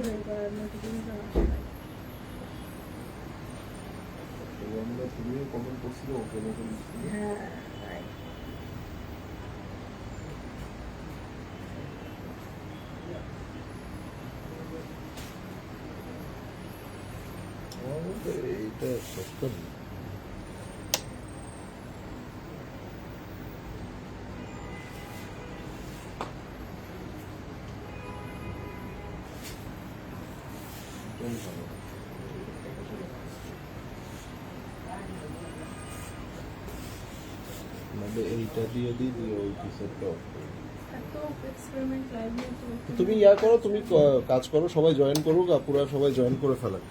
বের করার নোটিফিকেশন আসে না। তুমিও কমেন্ট করছিলে ওকে মতো লিখছিলে। হ্যাঁ রাইট। এইটা সস্তা না। এটাই ভালো। মানে এইটা দিয়ে দিয়ে ওই পিসেরটা অফ করো। এত এক্সপেরিমেন্ট লাইভ নিয়ে তো তুমি করো, তুমি কাজ করো, সবাই জয়েন করুক, পুরা সবাই জয়েন করে ফেলেন।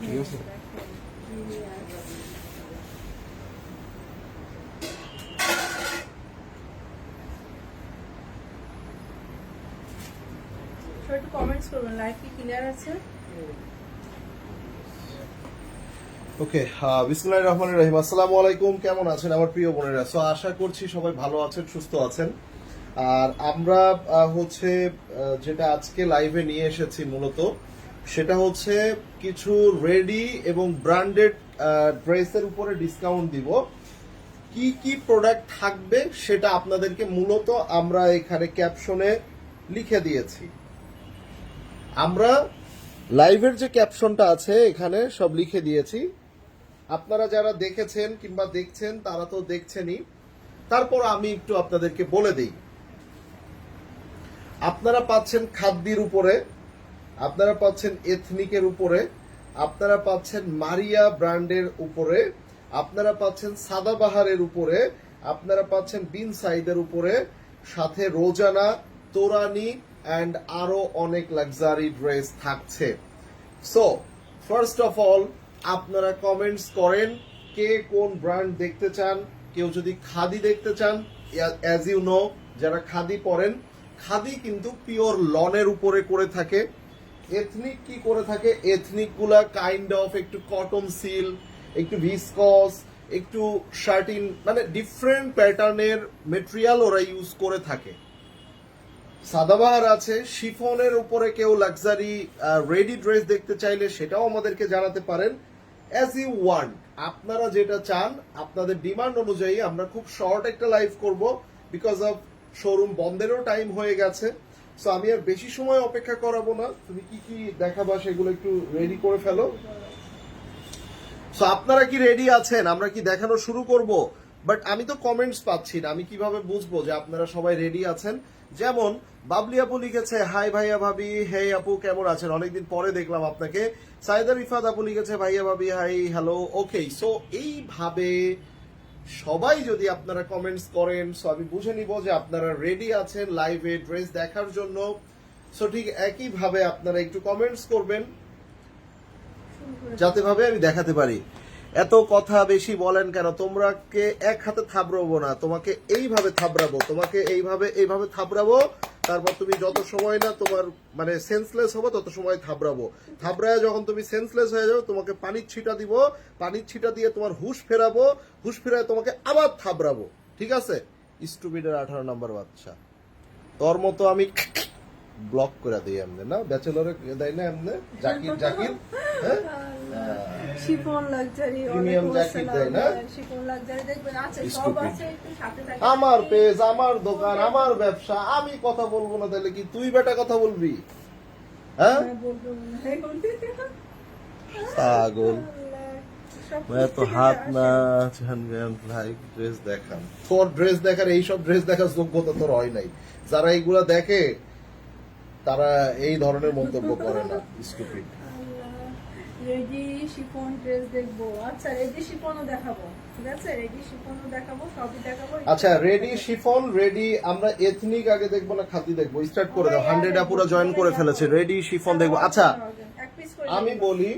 ঠিক আছে। সবাই একটু কমেন্টস করবেন, লাইভ কি ক্লিয়ার আছে? ওকে, বিসমিল্লাহির রহমানির রহিম। আসসালামু আলাইকুম, কেমন আছেন আমার প্রিয় বোনেরা? সো আশা করছি সবাই ভালো আছেন, সুস্থ আছেন। আর আমরা হচ্ছে যেটা আজকে লাইভে নিয়ে এসেছি মূলত সেটা হচ্ছে কিছু রেডি এবং ব্র্যান্ডেড ড্রেসের উপরে ডিসকাউন্ট দিব। কি কি প্রোডাক্ট থাকবে সেটা আপনাদেরকে মূলত আমরা এখানে ক্যাপশনে লিখে দিয়েছি। আমরা লাইভের যে ক্যাপশনটা আছে এখানে সব লিখে দিয়েছি। আপনারা যারা দেখেছেন কিংবা দেখছেন তারা তো দেখছেনই, তারপর আমি একটু আপনাদেরকে বলে দিই। আপনারা পাচ্ছেন খাদ্যের উপরে, আপনারা পাচ্ছেন এথনিকের উপরে, আপনারা পাচ্ছেন মারিয়া ব্র্যান্ডের উপরে, আপনারা পাচ্ছেন সাদাবাহারের উপরে, আপনারা পাচ্ছেন বিন সাইদের উপরে, সাথে রোজানা, তোরানি অ্যান্ড আরো অনেক লাক্সারি ড্রেস থাকছে। সো ফার্স্ট অফ অল আপনারা কমেন্টস করেন কে কোন ব্র্যান্ড দেখতে চান। কেউ যদি খাদি দেখতে চান, অ্যাজ ইউ নো যারা খাদি পরেন, খাদি কিন্তু পিওর লনের উপরে করে থাকে। এথনিক কি করে থাকে? এথনিক গুলা কাইন্ড অফ একটু কটন সিল, একটু ভিসকস, একটু শার্টিন, মানে ডিফারেন্ট প্যাটার্নের মেটেরিয়াল ওরা ইউজ করে থাকে। সাদাবাহার আছে শিফনের উপরে। কেউ লাক্সারি রেডি ড্রেস দেখতে চাইলে সেটাও আমাদেরকে জানাতে পারেন। অ্যাজ ইউ ওয়ান্ট, আপনারা যেটা চান আপনাদের ডিমান্ড অনুযায়ী আমরা খুব শর্ট একটা লাইভ করব, বিকজ অফ শোরুম বন্ধেরও টাইম হয়ে গেছে। সো আমি আর বেশি সময় অপেক্ষা করাবো না, তুমি কি কি দেখাবা সেগুলো একটু রেডি করে ফেলো। সো আপনারা কি রেডি আছেন? আমরা কি দেখানো শুরু করব? বাট আমি তো কমেন্টস পাচ্ছি না, আমি কিভাবে বুঝবো যে আপনারা সবাই রেডি আছেন? যেমন বাবলি আপু লিখেছে হাই ভাইয়া ভাবি, হে আপু কেমন আছেন, অনেকদিন পরে দেখলাম আপনাকে। সাইদা রিফাত আপু লিখেছে ভাইয়া ভাবি হাই হ্যালো। ওকে, সো এইভাবে সবাই যদি আপনারা কমেন্টস করেন, সো আমি বুঝে নিব যে আপনারা রেডি আছেন লাইভে ড্রেস দেখার জন্য। সো ঠিক একইভাবে আপনারা একটু কমেন্টস করবেন যাতে ভাবে আমি দেখাতে পারি। এত কথা বেশি বলেন কেন? তোমরাকে এক হাতে থাবড়াবো না, তোমাকে এইভাবে থাবড়াবো, তোমাকে এইভাবে থাবড়াবো। তারপর তুমি যত সময় না তোমার মানে সেন্সলেস হবে তত সময় থাবড়াবো। থাবড়ায় যখন তুমি সেন্সলেস হয়ে যাবে তোমাকে পানির ছিটা দিব, পানির ছিটা দিয়ে তোমার হুশ ফেরাবো, হুশ ফেরায় তোমাকে আবার থাবড়াবো। ঠিক আছে? স্টুপিডের 18 নম্বর বাচ্চা, তোর মতো আমি ব্লক করে দিই এমনি না, ব্যাচেলরে দেয় না এমনি জাকির জাকির, হ্যাঁ শিফন লাক্সারি, প্রিমিয়াম জ্যাকেট দেয় না। শিফন লাক্সারি দেখবেন আছে, সব আছে, একটু সাথে থাকে। আমার পেজ, আমার দোকান, আমার ব্যবসা, আমি কথা বলবো না তাহলে কি তুই বেটা কথা বলবি? হ্যাঁ বলবো না, হ্যাঁ বলবি। পাগল। সব मैं तो हाथ ना লাইক ড্রেস দেখান, তোর ড্রেস দেখার, এইসব ড্রেস দেখার যোগ্যতা তোর হয় নাই। যারা এইগুলা দেখে তারা এই ধরনের মন্তব্য করে না, স্টুপিড। রেডি শিফন ড্রেস দেখবো। আচ্ছা রেডি শিফনও দেখাবো, ঠিক আছে, রেডি শিফনও দেখাবো, সবই দেখাবো। আচ্ছা রেডি শিফন, রেডি আমরা এথনিক আগে দেখবো না খাদি দেখবো? স্টার্ট করে দাও। 100 আপুরা জয়েন করে ফেলেছে, রেডি শিফন দেখবো। আচ্ছা আমি বলি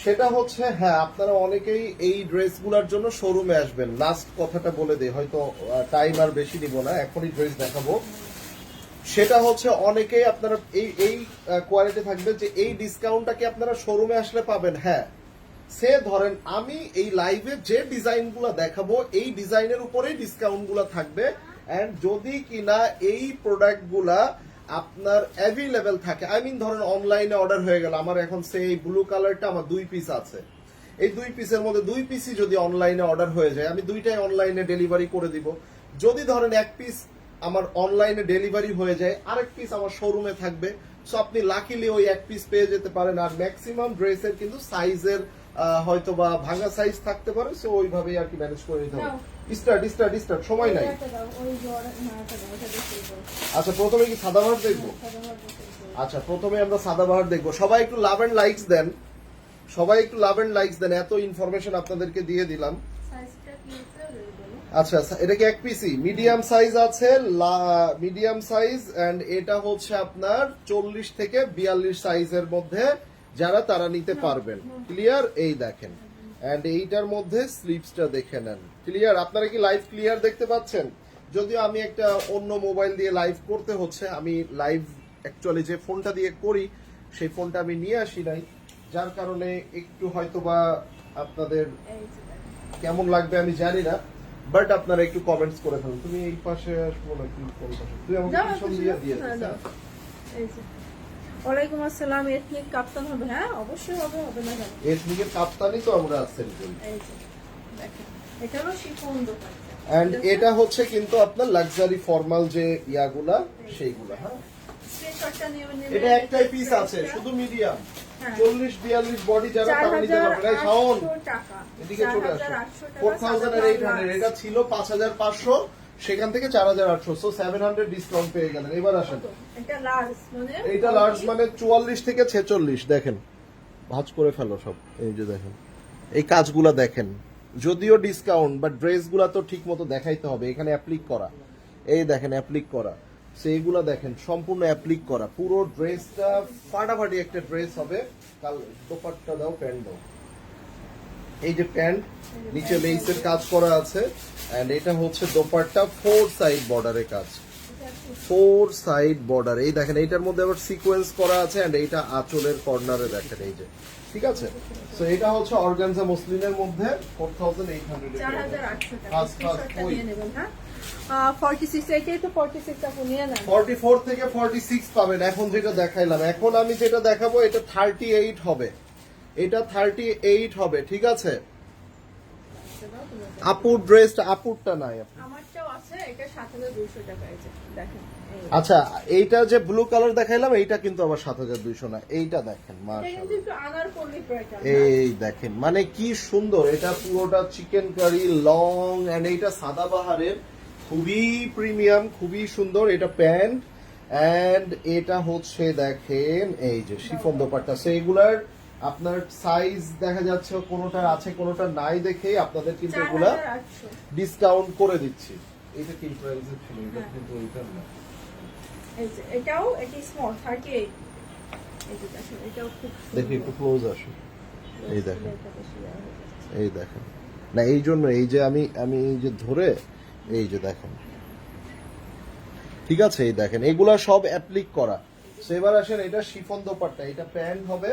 সেটা হচ্ছে, হ্যাঁ আপনারা অনেকেই এই ড্রেসগুলোর জন্য শোরুমে আসবেন। লাস্ট কথাটা বলে দেই, হয়তো টাইম আর বেশি নিব না, এখনই ড্রেস দেখাবো। সেটা হচ্ছে অনেকেই আপনারা এই কোয়ালিটি থাকবে যে এই ডিসকাউন্টটা কি আপনারা শোরুমে আসলে পাবেন। হ্যাঁ, সে ধরেন আমি এই লাইভে যে ডিজাইনগুলো দেখাবো এই ডিজাইনের উপরেই ডিসকাউন্টগুলো থাকবে। এন্ড যদি কিনা এই প্রোডাক্টগুলা আপনার অ্যাভেলেবেল থাকে, আই মিন ধরেন অনলাইনে অর্ডার হয়ে গেল, আমার এখন সেই ব্লু কালারটা আমার 2 পিস আছে, এই 2 পিসের মধ্যে 2 পিসই যদি অনলাইনে অর্ডার হয়ে যায়, আমি দুইটাই অনলাইনে ডেলিভারি করে দিব। যদি ধরেন 1 পিস আমার অনলাইনে ডেলিভারি হয়ে যায়, আরেক পিস আমার শোরুমে থাকবে, সো আপনি লাকিলি ওই 1 পিস পেয়ে যেতে পারেন। আর ম্যাক্সিমাম ড্রেসের কিন্তু সাইজের হয়তো বা ভাঙা সাইজ থাকতে পারে, সো ওইভাবেই আর কি ম্যানেজ করে নিতে হবে। স্টার্ট সময় নাই। আচ্ছা প্রথমে কি সাদাবাহার দেখবো? আচ্ছা প্রথমে আমরা সাদাবাহার দেখবো। সবাই একটু লাভ এন্ড লাইকস দেন, এত ইনফরমেশন আপনাদেরকে দিয়ে দিলাম। আচ্ছা এটা কি 1 পিসি? মিডিয়াম সাইজ আছে, মিডিয়াম সাইজ, এন্ড এটা হচ্ছে আপনার 40 থেকে 42 সাইজের মধ্যে, যারা তারা নিতে পারবেন। ক্লিয়ার? এই দেখেন, এন্ড এইটার মধ্যে স্লিপসটা দেখে নেন। ক্লিয়ার? আপনারা কি লাইভ ক্লিয়ার দেখতে পাচ্ছেন? যদিও আমি একটা অন্য মোবাইল দিয়ে লাইভ করতে হচ্ছে, আমি লাইভ অ্যাকচুয়ালি যে ফোনটা দিয়ে করি সেই ফোনটা আমি নিয়ে আসি নাই, যার কারণে একটু হয়তোবা আপনাদের কেমন লাগবে আমি জানি না, বাট আপনারা একটু কমেন্টস করে ফেলুন। তুমি এই পাশে আসবো না কি কোন পাশে? তুই আমাকে পিছন দিয়ে দিয়ে দিস। ওয়ালাইকুম আসসালাম। এথনিক কাপ্তান হবে? হ্যাঁ অবশ্যই হবে, হবে না কেন? এথনিকের কাপ্তানি তো আমরা আছেন। এই যে দেখেন, এটা হলো শিফন দোপাট্টা, এন্ড এটা হচ্ছে কিন্তু আপনার লাক্সারি ফর্মাল যে ইয়াগুলা সেইগুলা। হ্যাঁ স্ক্রিনশটটা নিয়ে নেবেন। এটা একটাই পিস আছে, শুধু মিডিয়াম, হ্যাঁ। 40-42 বডি যারা তারা নিতে পারবে। এই শাওন 4800 টাকা, এদিকে চলে আসো। 4800 টাকা, 4800, এটা ছিল 5500, সেখান থেকে 4800, সো 700 ডিসকাউন্ট পেয়ে গেলেন। এবার আসেন, এটা লার্জ মানে, এইটা লার্জ মানে 44 থেকে 46। দেখেন ভাঁজ করে ফেলো সব, এই যে দেখেন এই কাজগুলা দেখেন, যদিও ডিসকাউন্ট বাট ড্রেসগুলা তো ঠিক মতো দেখাইতে হবে। এখানে অ্যাপ্লিক করা, এই দেখেন অ্যাপ্লিক করা, সেইগুলা দেখেন সম্পূর্ণ অ্যাপ্লিক করা। পুরো ড্রেসটা ফাটাফাটি একটা ড্রেস হবে। কাল দোপাট্টা দাও, প্যান্ট দাও। এই যে প্যান্ট, নিচে লেসের কাজ করা আছে, এন্ড এটা হচ্ছে দোপাট্টা, 4 সাইড বর্ডারের কাজ, 4 সাইড বর্ডার। এই দেখেন এইটার মধ্যে আবার সিকোয়েন্স করা আছে, এন্ড এইটা আঁচলের কর্নারে দেখেন, এই যে ঠিক আছে। সো এটা হচ্ছে অর্গানজা মসলিনের মধ্যে 4800 4800 টাকা। ফার্স্ট স্ক্রিনশটটা নিয়ে নেবেন। হ্যাঁ 46, এটাই তো 46 আপু নিয়ে নেন। 44 থেকে 46 পাবেন। এখন যেটা দেখাইলাম, এখন আমি যেটা দেখাবো এটা 38 হবে, এটা 38 হবে, ঠিক আছে। আপুর ড্রেসটা, আপুরটা নাই আমারটাও আছে, এটা 7200 টাকা। এই যে দেখেন, আচ্ছা এইটা যে ব্লু কালার দেখাইলাম এইটা কিন্তু আবার 7200 না, এইটা দেখেন এটা কিন্তু মাশাআল্লাহ, একটু আনারকলি প্যাটার্ন। এই দেখেন মানে কি সুন্দর। এটা পুরোটা চিকেন কারি লং, এন্ড এইটা সাদাবাহারের, খুবই প্রিমিয়াম, খুবই সুন্দর। এটা প্যান্ট, এন্ড এটা হচ্ছে দেখেন এই যে শিফন দোপাট্টা। সেইগুলার আপনার সাইজ দেখা যাচ্ছে কোনোটার আছে কোনোটা নাই, দেখে আপনাদের কিন্তু এগুলা 4800। ডিসকাউন্ট করে দিচ্ছি। এটা কি প্রাইসে ছিল? এটা কিন্তু ওইটা না। এই যে এটাও, এটা স্মল 38। এই যে দেখেন, এটাও খুব দেখি একটু ক্লোজ আসুন, এই দেখেন, এটা বেশি দেওয়া হয়ে যাচ্ছে। এই দেখেন না, এই জন্য এই যে আমি এই যে ধরে এই যে দেখেন, ঠিক আছে। এই দেখেন এগুলা সব অ্যাপ্লিক করা। এবার আসেন, এটা শিফন দোপাট্টা, এটা প্যান্ট হবে,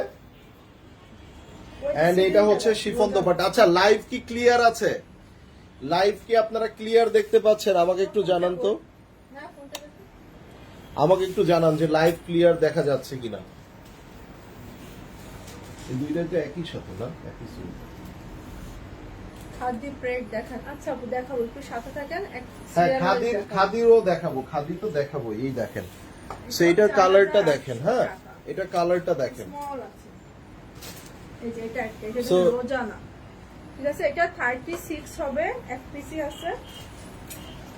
এন্ড এটা হচ্ছে শিফন দোপাট্টা। আচ্ছা লাইভ কি ক্লিয়ার আছে? লাইভ কি আপনারা ক্লিয়ার দেখতে পাচ্ছেন? আমাকে একটু জানান তো, হ্যাঁ কোনটা দেখুন? আমাকে একটু জানান যে লাইভ ক্লিয়ার দেখা যাচ্ছে কিনা। এই দুইটাই তো একই সাথে না, একই সুর। খাদি প্রেড দেখান। আচ্ছা আপু দেখাবো, একটু সাথে থাকেন। হ্যাঁ খাদিরও দেখাবো, খাদি তো দেখাবো। এই দেখেন সেইটার কালারটা দেখেন, হ্যাঁ এটা কালারটা দেখেন। স্মল আছে, এই যে এটা একটা, এটা So- রোজানা, ঠিক আছে। এটা 36 হবে, এফপিসি আছে।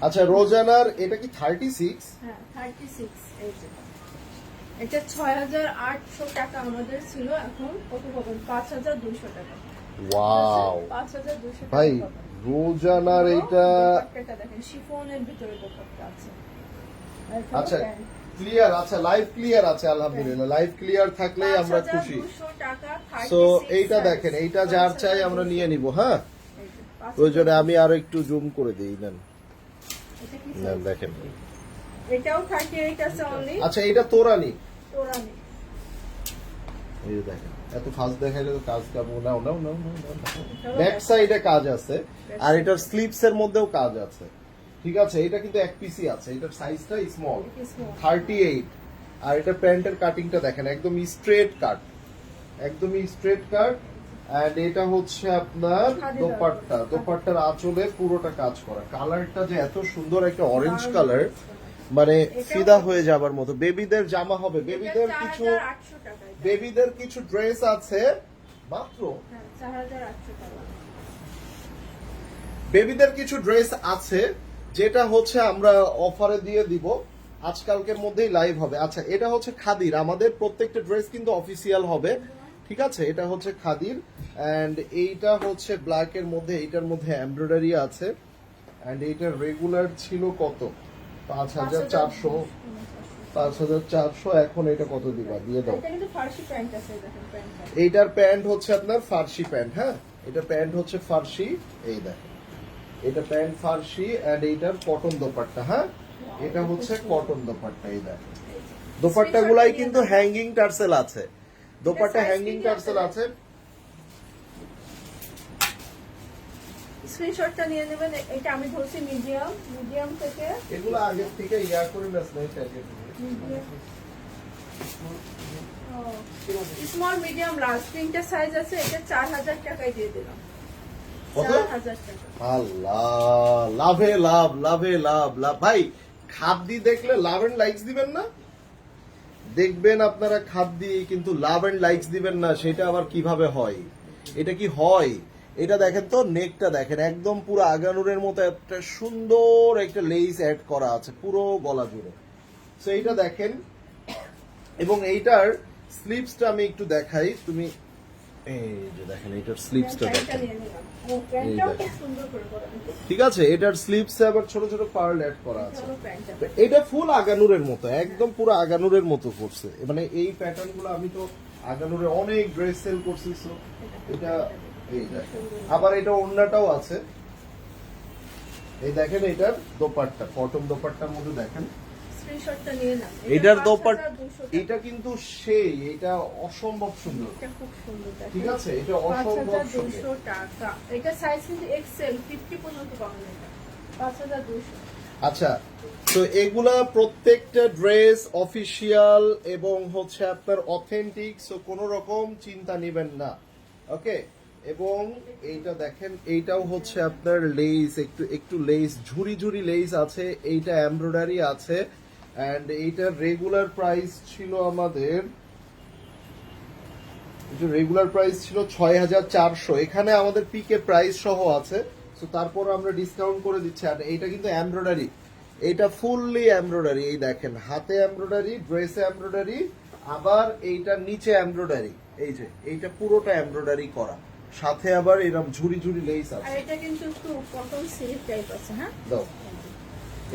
আচ্ছা রোজানার এটা কি 36? হ্যাঁ 36। এই যে এটা 6800 টাকা আমাদের ছিল, এখন কত পাবেন? 5200 টাকা। ওয়াও 5200 টাকা ভাই, পাবেন। রোজানার এইটা দোপাট্টাটা দেখেন, শিফনের ভিতরে দোপাট্টা আছে। আর এখানে আচ্ছা প্যান্ট। ক্লিয়ার আছে, লাইভ ক্লিয়ার আছে, আলহামদুলিল্লাহ। লাইভ ক্লিয়ার থাকলেই আমরা খুশি। 5200 টাকা, সো 36 এইটা size। দেখেন, এইটা যার চাই আমরা নিয়ে নিব। হ্যাঁ এই যে, প্রয়োজনে আমি আরো একটু জুম করে দিই, নেন এটা কি নেন size? দেখেন। এটাও 38 আছে অনলি। আচ্ছা এটা তোরানি, তোরানি। এই যে দেখেন এত ফাস্ট দেখাইলে তো কাজ কামো। নাও নাও নাও ব্যাক সাইডে কাজ আছে, আর এটার স্লিপস এর মধ্যেও কাজ আছে, ঠিক আছে। এটা কিন্তু এক পিসি আছে, এটার সাইজটা স্মল, এটা কি small? 38। আর এটা প্যান্টের কাটিংটা দেখেন একদম স্ট্রেট কাট, একদমই স্ট্রেট কাট। এন্ড এটা হচ্ছে আপনার দোপাট্টা, দোপাট্টার আঁচলে পুরোটা কাজ করা। কালারটা যে এত সুন্দর একটা অরেঞ্জ কালার, মানে ফিদা হয়ে যাবার মতো। বেবিদের জামা হবে, বেবিদের কিছু 4800 টাকা এটা। বেবিদের কিছু ড্রেস আছে মাত্র হ্যাঁ, 4800 টাকা। বেবিদের কিছু ড্রেস আছে যেটা হচ্ছে আমরা অফারে দিয়ে দিব, আজকালকের মধ্যেই লাইভ হবে। আচ্ছা, এটা হচ্ছে খাদির, আমাদের প্রত্যেকটা ড্রেস কিন্তু অফিসিয়াল হবে, ঠিক আছে? এটা হচ্ছে খাদির এন্ড এইটা হচ্ছে ব্ল্যাক এর মধ্যে, এইটার মধ্যে এমব্রয়ডারি আছে। এন্ড এইটার রেগুলার ছিল কত? 5400, 5400। এখন এটা কত দিবা? দিয়ে দাও। এটা কিন্তু ফার্সি প্যান্ট আছে, দেখেন প্যান্টটা। এইটার প্যান্ট হচ্ছে আপনার ফার্সি প্যান্ট, হ্যাঁ এটা প্যান্ট হচ্ছে ফার্সি, এই দেখেন এটা প্যান্ট ফার্সি এন্ড এইটার কটন দোপাট্টা, হ্যাঁ এটা হচ্ছে কটন দোপাট্টা। এই দেখেন দোপাট্টা গুলাই কিন্তু হ্যাঙ্গিং টার্সেল আছে, দোপাট্টা হ্যাঙ্গিং টার্সেল আছে। স্ক্রিনশটটা নিয়ে নেবেন। এটা আমি ধরছি মিডিয়াম, মিডিয়াম থেকে এগুলো আগে থেকে ইয়া করে নেন প্যাকেট। স্মল মিডিয়াম লার্জ তিনটা সাইজ আছে। এটা 4000 টাকায় দিয়ে দিলাম। কত? 4000 টাকা। আল্লাহ, লাভে লাভ, লাভে লাভ, লাভ। ভাই খাদ্যি দেখলে লাভ এন্ড লাইকস দিবেন না? দেখবেন আপনারা খাদ্যি কিন্তু লাভ এন্ড লাইকস দিবেন না, সেটা আবার কিভাবে হয়? এটা কি হয়? এটা দেখেন তো, নেকটা দেখেন একদম পুরো আগানুরের মতো একটা সুন্দর একটা লেস অ্যাড করা আছে পুরো গলা জুড়ে। সো এইটা দেখেন, এবং এইটার স্লিপসটা আমি একটু দেখাই। তুমি এই যে দেখেন এইটার স্লিপসটা প্যান্টটা দেখেন, নিয়ে নিলাম। ও প্যান্টটাও খুব সুন্দর করে করা আছে। ঠিক আছে? এটার স্লিপসে আবার ছোট ছোট পার্ল অ্যাড করা আছে। চলো প্যান্টটা। এটা ফুল আগানুরের মতো, একদম পুরো আগানুরের মতো করছে। মানে এই প্যাটার্ন গুলো আমি তো আগানুরে অনেক ড্রেস সেল করছি। সো এটা এই দেখেন, আবার এটা ওড়নাটাও আছে। এই দেখেন এটার দোপাট্টা, কটন দোপাট্টার মধ্যে দেখেন স্ক্রিনশটটা নিয়ে নাও। এটার দোপাট্টা, 5200 টাকা। এটা কিন্তু সেই, এটা অসম্ভব সুন্দর, এটা খুব সুন্দর দেখেন। ঠিক আছে? এটা অসম্ভব সুন্দর। 5200 টাকা। এটা সাইজ কিন্তু এক্সেল 50 পর্যন্ত পাবেন এটা। 5200। আচ্ছা, তো এগুলা প্রত্যেকটা ড্রেস অফিসিয়াল এবং হচ্ছে আপনার অথেন্টিক, সো কোনো রকম চিন্তা নেবেন না, ওকে? এবং এইটা দেখেন, এইটাও হচ্ছে আপনার লেস, একটু একটু লেস, ঝুরি ঝুরি লেস আছে, এইটা এমব্রয়ডারি আছে। এন্ড এইটার রেগুলার প্রাইস ছিল আমাদের, রেগুলার প্রাইস ছিল 6400। এখানে আমাদের পিকে প্রাইস সহ আছে, তো তারপর আমরা ডিসকাউন্ট করে দিচ্ছি। আর এইটা কিন্তু এমব্রয়ডারি, এইটা ফুললি এমব্রয়ডারি। এই দেখেন হাতে এমব্রয়ডারি, ড্রেসে এমব্রয়ডারি, আবার এইটার নিচে এমব্রয়ডারি। এই যে এইটা পুরোটা এমব্রয়ডারি করা, সাথে আবার এরকম ঝুরি ঝুরি লেস আর আছে। এটা কিন্তু একটু কটন সিল্ক টাইপ আছে, হ্যাঁ? দাও,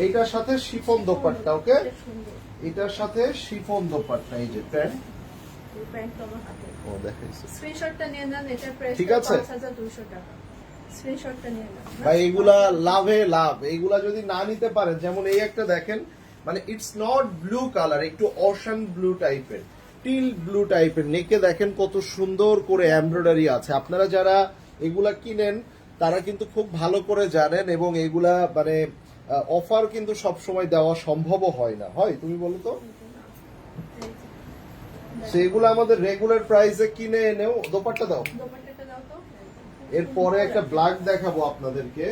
এইটার সাথে শিফন দোপাট্টা, ওকে? এটা সুন্দর। এটার সাথে শিফন দোপাট্টা, এই যে প্যান্ট। এই প্যান্টটা আমার হাতে। ও দেখাইছে, স্ক্রিনশটটা নিয়ে নেন। এটার প্রাইস ঠিক আছে? 5200 টাকা। স্ক্রিনশটটা নিয়ে নেন। ভাই এগুলা লাভে লাভ। এগুলা যদি না নিতে পারেন, যেমন এই একটা দেখেন, মানে ইটস নট ব্লু কালার, একটু অশান ব্লু টাইপের, টিল ব্লু টাইপের, নেকে দেখেন কত সুন্দর করে এমব্রয়ডারি আছে। আপনারা যারা এগুলা কিনেন তারা কিন্তু খুব ভালো করে জানেন, এবং এগুলা মানে অফার কিন্তু সব সময় দেওয়া সম্ভবও হয় না, হয়? তুমি বলো তো। সেগুলো আমাদের রেগুলার প্রাইসে কিনে এনেও। দোপাট্টা দাও। দোপাট্টাটা দাও তো। এরপরে একটা ব্ল্যাক দেখাবো আপনাদেরকে,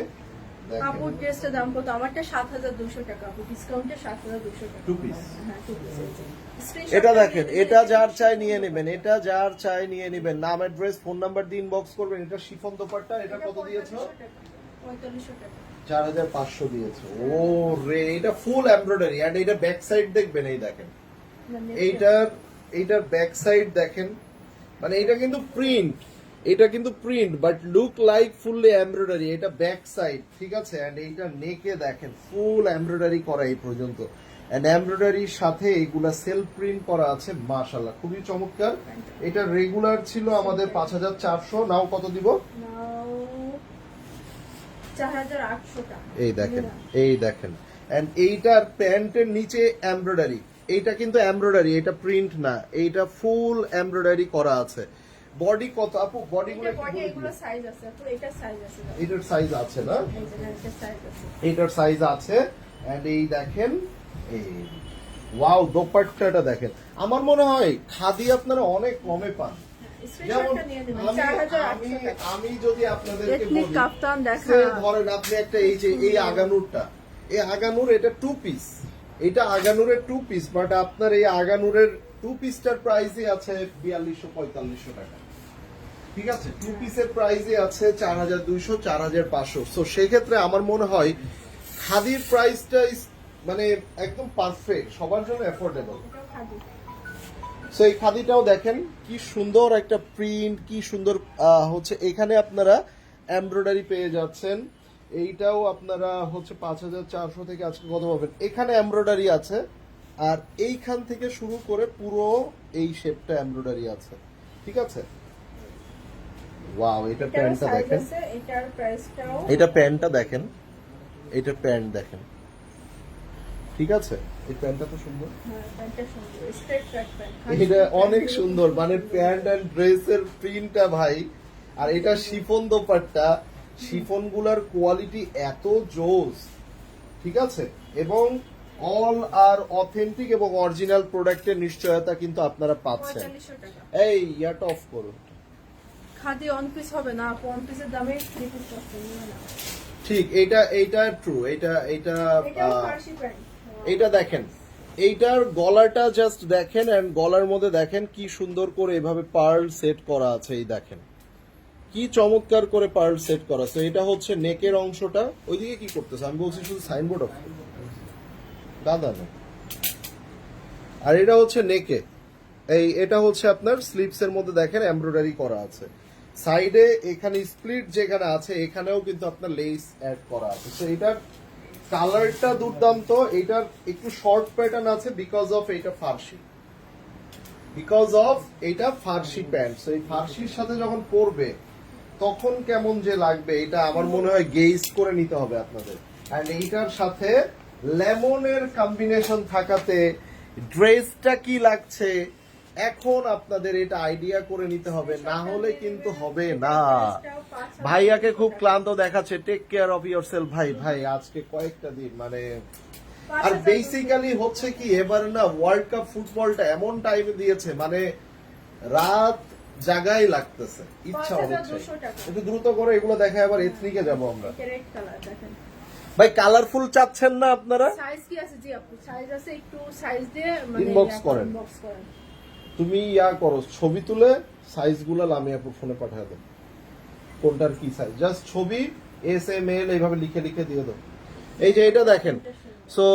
দেখেন। আপুর ড্রেসটা দাম কত? আমারটা 7200 টাকা। আপু ডিসকাউন্টে 7200 টাকা। Two piece। হ্যাঁ, টু পিস। এটা দেখেন, এটা যার চাই নিয়ে নেবেন, এটা যার চাই নিয়ে নেবেন। নাম, অ্যাড্রেস, ফোন নাম্বার দিয়ে ইনবক্স করবেন। এটা শিফন দোপাট্টা, এটা কত দিয়েছো? 4500 টাকা। 4500 দিয়েছো। ও রে, এটা ফুল এমব্রয়ডারি। আর এটা ব্যাক সাইড দেখবেন, এই দেখেন এইটার ব্যাক সাইড দেখেন, মানে এটা কিন্তু প্রিন্ট, এটা কিন্তু print but look like fully embroidery. এটা ব্যাক সাইড, ঠিক আছে? এন্ড এইটা নেকে দেখেন ফুল এমব্রয়ডারি করা এই পর্যন্ত, এন্ড এমব্রয়ডারির সাথে এগুলা সেলফ প্রিন্ট করা আছে। মাশাআল্লাহ, খুবই চমৎকার। এটা রেগুলার ছিল আমাদের 5400, নাও কত দিব? নাও 4800 টাকা। এই দেখেন, এই দেখেন। এন্ড এইটার প্যান্টের নিচে এমব্রয়ডারি, এইটা কিন্তু এমব্রয়ডারি, এটা প্রিন্ট না, এইটা ফুল এমব্রয়ডারি করা আছে। বডি কত আপু? বডি গুলো এটা বডি এগুলো সাইজ আছে। আপু এটা সাইজ আছে। এটার সাইজ আছে না? এই যে এটা সাইজ আছে। এটার সাইজ আছে। এন্ড এই দেখেন, এই ওয়াও, দোপাট্টাটা দেখেন। আমার মনে হয় খাদি আপনারা অনেক কমে পান। যেমন স্ক্রিনশটটা নিয়ে নেবেন আমি 4800 টাকা। আমি যদি আপনাদেরকে এথনিক বলি, কাফতান দেখা। সে ধরেন আপনি একটা এই যে এই আগানুরটা, এই আগানুর এটা 2 পিস, এটা আগানুরের 2 পিস, বাট আপনার এই আগানুরের 2 পিসটার প্রাইসই আছে 4200-4500 টাকা। ঠিক আছে, 2 পিসের প্রাইসই আছে 4200-4500। সো সেই ক্ষেত্রে আমার মনে হয় খাদির প্রাইসটা মানে একদম পারফেক্ট, সবার জন্য অ্যাফোর্ডেবল। এটাও খাদি। সো এই খাদিটাও দেখেন কি সুন্দর একটা প্রিন্ট, কি সুন্দর হচ্ছে এখানে আপনারা এমব্রয়ডারি পেয়ে যাচ্ছেন। এইটাও আপনারা হচ্ছে 5400 থেকে আজকে কত পাবেন, এখানে এমব্রয়ডারি আছে, আর এইখান থেকে শুরু করে পুরো এই শেপটা এমব্রয়ডারি আছে। ঠিক আছে, ওয়াও, এটা এটারও প্যান্টটা size দেখেন, আছে, এটার প্রাইসটাও এটা প্যান্টটা দেখেন, এটা প্যান্ট দেখেন। ঠিক আছে, এই প্যান্টটা তো সুন্দর, হ্যাঁ, প্যান্টটা সুন্দর, স্ট্রেট ট্র্যাক প্যান্ট। এটা অনেক সুন্দর, মানে প্যান্ট এন্ড ড্রেসের প্রিন্টটা ভাই। আর এটা শিফন দোপাট্টা, শিফন গুলার কোয়ালিটি এত জোস। ঠিক আছে, এবং অল আর অথেন্টিক এবং অরিজিনাল প্রোডাক্টের নিশ্চয়তা কিন্তু আপনারা পাচ্ছেন। 4500 টাকা। এই ইয়াটা অফ করুন। খাদি অন পিস হবে না, অন পিসের দামে 3 পিস পাচ্ছেন না। ঠিক, এইটা ট্রু, এটা এটাও ফার্সি প্যান্ট। এইটা দেখেন, এইটার গলাটা জাস্ট দেখেন, এন্ড গলার মধ্যে দেখেন কি সুন্দর করে এভাবে পার্ল সেট করা আছে। এই দেখেন কি চমৎকার করে পার্ল সেট করা আছে। এটা হচ্ছে নেকের অংশটা, ওইদিকে কি করতেছে আমি বলছি শুধু সাইনবোর্ড অফ দাদা না। আর এটা হচ্ছে নেকে, এটা হচ্ছে আপনার স্লিপস এর মধ্যে দেখেন এমব্রয়ডারি করা আছে। সাইডে এখানে স্প্লিট যেখানে আছে এখানেও কিন্তু আপনার লেস অ্যাড করা আছে। তো এটার কালারটা দুর্দান্ত। এটার একটু শর্ট প্যাটার্ন আছে বিকজ অফ এটা ফার্সি, ফার্সি প্যান্ট। এই ফার্সির সাথে যখন পরবে তখন কেমন যে লাগবে, এটা আমার মনে হয় গেজ করে নিতে হবে আপনাদের। এন্ড এইটার সাথে লেমনের কম্বিনেশন থাকাতে ড্রেসটা কি লাগছে এখন আপনাদের এটা আইডিয়া করে নিতে হবে, না হলে কিন্তু হবে না। ভাইয়াকে খুব ক্লান্ত দেখাচ্ছে, take care of yourself. ভাই আজকে কয়েকটা দিন মানে, আর বেসিক্যালি হচ্ছে কি এবার না ওয়ার্ল্ড কাপ ফুটবলটা এমন টাইমে দিয়েছে, মানে রাত জাগাই লাগতেছে, ইচ্ছা হচ্ছে। 5200 টাকা। একটু দ্রুত করে এগুলো দেখা, আবার এথনিকে যাব আমরা। এটা রেড কালার দেখেন। ভাই কালারফুল চাচ্ছেন না আপনারা? সাইজ কি আছে? জি আপু, সাইজ আছে, একটু সাইজ দিয়ে মানে ইনবক্স করেন। ইনবক্স করেন। তুমি করো, ছবি তুলে সাইজগুলো লামিয়া আপুর ফোনে পাঠিয়ে দাও, কোনটার কি সাইজ, জাস্ট ছবি এস এম এল এইভাবে লিখে লিখে দিয়ে দাও। এই যে এটা দেখেন, সো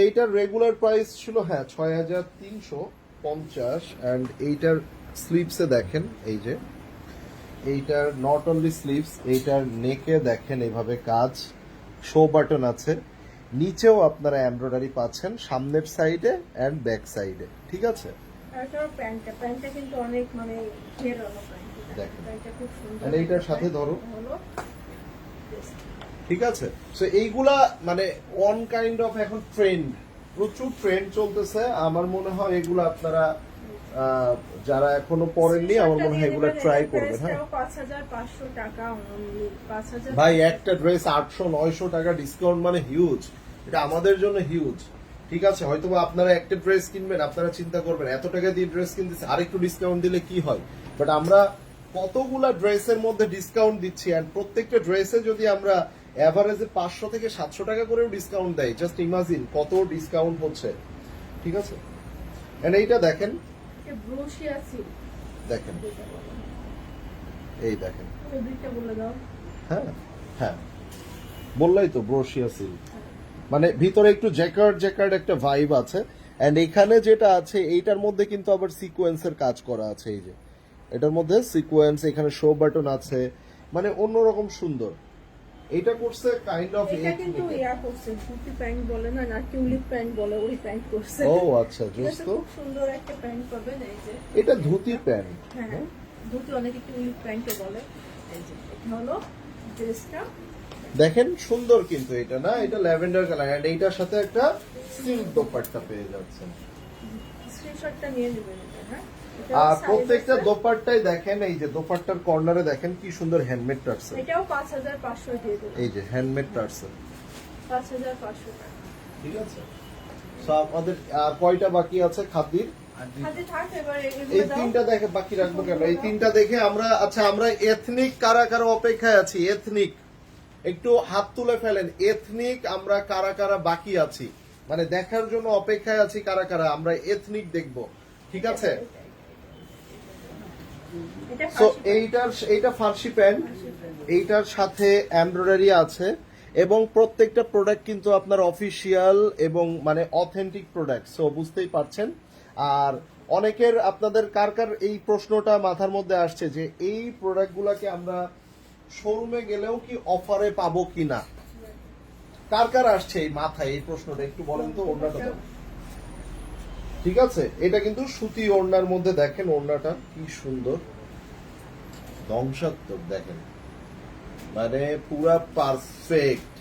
এইটার রেগুলার প্রাইস ছিল 6350, এন্ড এইটার স্লিভসে দেখেন, এই যে এইটার নট অনলি স্লিভস, এইটার নেকে দেখেন এইভাবে কাজ, শো বাটন আছে, নিচেও আপনারা এমব্রয়ডারি পাচ্ছেন সামনের সাইডে এন্ড ব্যাক সাইডে। ঠিক আছে, এটার প্যান্টটা কিন্তু অনেক মানে ঘেরানো প্যান্ট। দেখেন। প্যান্টটা খুব সুন্দর। আর এইটার সাথে ধরো। হলো ঠিক আছে, সো এইগুলা মানে ওয়ান কাইন্ড অফ এখন ট্রেন্ড, প্রচুর ট্রেন্ড চলতেছে। আমার মনে হয় এগুলো আপনারা যারা এখনো পড়েননি, আমার মনে হয় এগুলো ট্রাই করবেন। হ্যাঁ 5500 টাকা only, 5000। ভাই একটা ড্রেস 800-900 টাকা ডিসকাউন্ট মানে হিউজ, এটা আমাদের জন্য হিউজ। ঠিক আছে, হয়তো বা আপনারা একটা ড্রেস কিনবেন, আপনারা চিন্তা করবেন এত টাকা দিয়ে ড্রেস কিনতেছে, আরেকটু ডিসকাউন্ট দিলে কি হয়, বাট আমরা কতগুলা ড্রেসের মধ্যে ডিসকাউন্ট দিচ্ছি, আর প্রত্যেকটা ড্রেসে যদি আমরা এভারেজে 500 থেকে 700 টাকা করেও ডিসকাউন্ট দেয়, জাস্ট ইমাজিন কত ডিসকাউন্ট হচ্ছে। ঠিক আছে, এন্ড এইটা দেখেন, ব্রোশিয়া সিল্ক দেখেন এই দেখেন, ফেব্রিকটা বলে দাও। হ্যাঁ বললাই তো ব্রোশিয়া সিল্ক, মানে ভিতরে একটু জ্যাকার্ড একটা ভাইব আছে। এন্ড এখানে যেটা আছে এইটার মধ্যে কিন্তু আবার সিকোয়েন্সের কাজ করা আছে। এই যে এটার মধ্যে সিকোয়েন্স, এখানে শো বাটন আছে, মানে অন্যরকম সুন্দর। এইটা করছে কাইন্ড অফ এটা কিন্তু করছে ধুতি প্যান্ট বলে না, না টিউলিপ প্যান্ট বলে, ওই প্যান্ট করছে। ও আচ্ছা, জোস তো। খুব সুন্দর একটা প্যান্ট পাবেন। এই যে এটা ধুতি প্যান্ট, হ্যাঁ ধুতি অনেকে টিউলিপ প্যান্টও বলে। এই যে এটা হলো ড্রেসটা, দেখেন সুন্দর কিন্তু এটা না, এটা ল্যাভেন্ডার কালার, এন্ড এইটার সাথে একটা সিল্ক দোপাট্টা পেয়ে যাচ্ছেন। স্ক্রিনশটটা নিয়ে নেবেন এটা। হ্যাঁ আর প্রত্যেকটা দোপাট্টাই দেখেন, এই যে দোপাট্টার কর্নারে দেখেন কি সুন্দর হ্যান্ডমেড টার্সেল। এটাও 5500 দিয়ে দেব। এই যে হ্যান্ডমেড টার্সেল, 5500 টাকা। ঠিক আছে। সো আমাদের আর কয়টা বাকি আছে খাদ্যির? হাতে থাক এবার এই এগুলো দাও। তিনটা দেখে বাকি রাখবো কেন? এই তিনটা দেখে আমরা আচ্ছা আমরা এথনিক কারা কারা অপেক্ষায় আছি? এথনিক একটু হাত তুলে ফেলেন। এথনিক আমরা কারা কারা বাকি আছি, মানে দেখার জন্য অপেক্ষায় আছি কারা কারা? আমরা এথনিক দেখব, ঠিক আছে? এটা সো ফার্সি এইটা ফার্সি প্যান্ট, এইটার সাথে এমব্রয়ডারি আছে এবং প্রত্যেকটা প্রোডাক্ট কিন্তু আপনার অফিসিয়াল এবং মানে অথেন্টিক প্রোডাক্ট। সো বুঝতেই পারছেন। আর অনেকের আপনাদের কার কার এই প্রশ্নটা মাথার মধ্যে আসছে যে এই প্রোডাক্টগুলোকে আমরা শোরুমে গেলেও কি অফারে পাবো কিনা? কার কার আসছে এই মাথায় এই প্রশ্নটা একটু বলেন তো। ওড়নাটা দাও, ঠিক আছে? এটা কিন্তু সুতি ওড়নার মধ্যে দেখেন, ওড়নাটা কি সুন্দর, ধ্বংসাত্মক দেখেন, মানে পুরা পারফেক্ট,